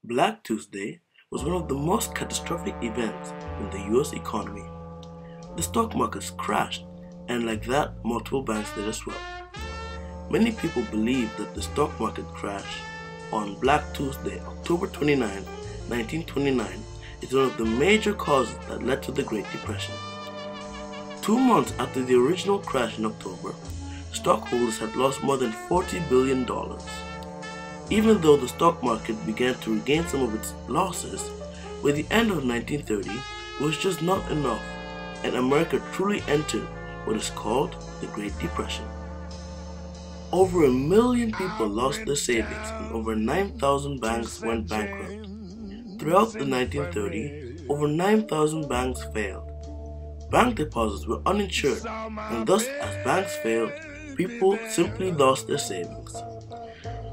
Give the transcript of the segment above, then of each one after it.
Black Tuesday was one of the most catastrophic events in the US economy. The stock markets crashed, and like that, multiple banks did as well. Many people believe that the stock market crash on Black Tuesday, October 29, 1929, is one of the major causes that led to the Great Depression. 2 months after the original crash in October, stockholders had lost more than $40 billion. Even though the stock market began to regain some of its losses, by the end of 1930, it was just not enough, and America truly entered what is called the Great Depression. Over 1 million people lost their savings and over 9,000 banks went bankrupt. Throughout the 1930s, over 9,000 banks failed. Bank deposits were uninsured, and thus as banks failed, people simply lost their savings.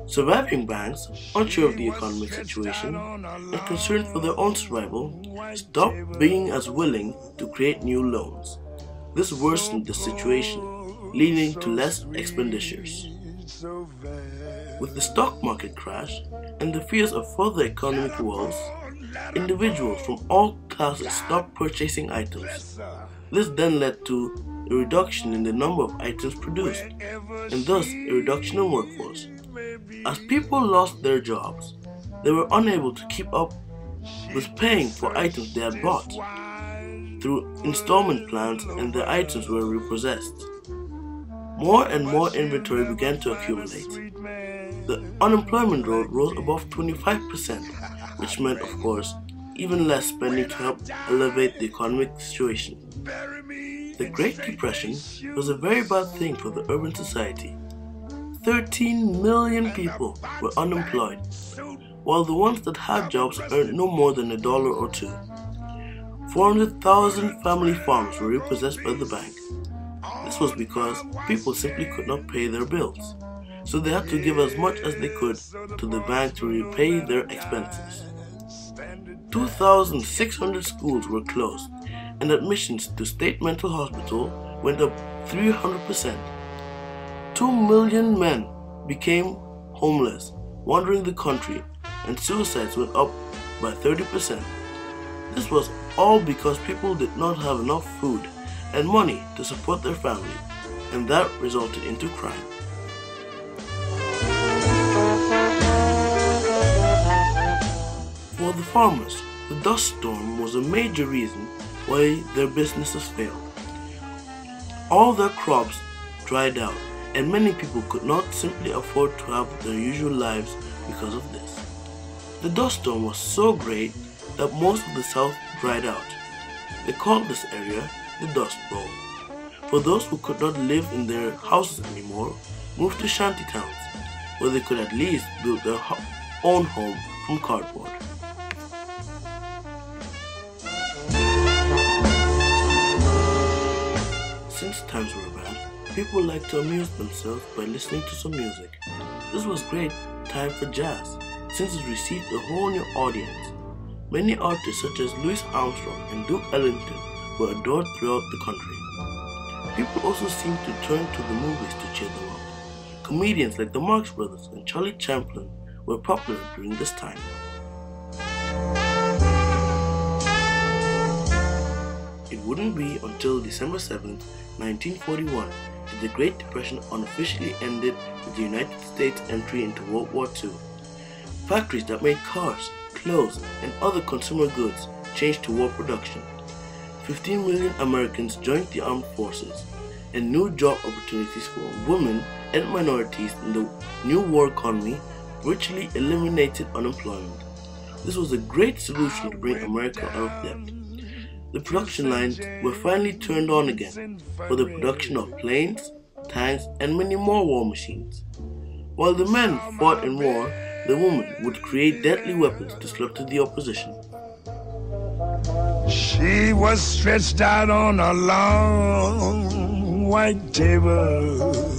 Surviving banks, unsure of the economic situation and concerned for their own survival, stopped being as willing to create new loans. This worsened the situation, leading to less expenditures. With the stock market crash and the fears of further economic woes, individuals from all classes stopped purchasing items. This then led to a reduction in the number of items produced, and thus a reduction in workforce. As people lost their jobs, they were unable to keep up with paying for items they had bought through installment plans, and the items were repossessed. More and more inventory began to accumulate. The unemployment rate rose above 25%, which meant, of course, even less spending to help elevate the economic situation. The Great Depression was a very bad thing for the urban society. 13 million people were unemployed, while the ones that had jobs earned no more than $1 or $2. 400,000 family farms were repossessed by the bank. This was because people simply could not pay their bills, so they had to give as much as they could to the bank to repay their expenses. 2,600 schools were closed, and admissions to state mental hospital went up 300%. 2 million men became homeless, wandering the country, and suicides went up by 30%. This was all because people did not have enough food and money to support their family, and that resulted into crime. For the farmers, the dust storm was a major reason why their businesses failed. All their crops dried out, and many people could not simply afford to have their usual lives because of this. The dust storm was so great that most of the South dried out. They called this area the Dust Bowl. For those who could not live in their houses anymore, moved to shanty towns, where they could at least build their own home from cardboard. Since times were bad, people liked to amuse themselves by listening to some music. This was great time for jazz, since it received a whole new audience. Many artists such as Louis Armstrong and Duke Ellington were adored throughout the country. People also seemed to turn to the movies to cheer them up. Comedians like the Marx Brothers and Charlie Chaplin were popular during this time. It wouldn't be until December 7, 1941 that the Great Depression unofficially ended with the United States' entry into World War II. Factories that made cars, clothes, and other consumer goods changed to war production. 15 million Americans joined the armed forces, and new job opportunities for women and minorities in the new war economy virtually eliminated unemployment. This was a great solution to bring America out of debt. The production lines were finally turned on again for the production of planes, tanks, and many more war machines. While the men fought in war, the women would create deadly weapons to slaughter the opposition. She was stretched out on a long white table.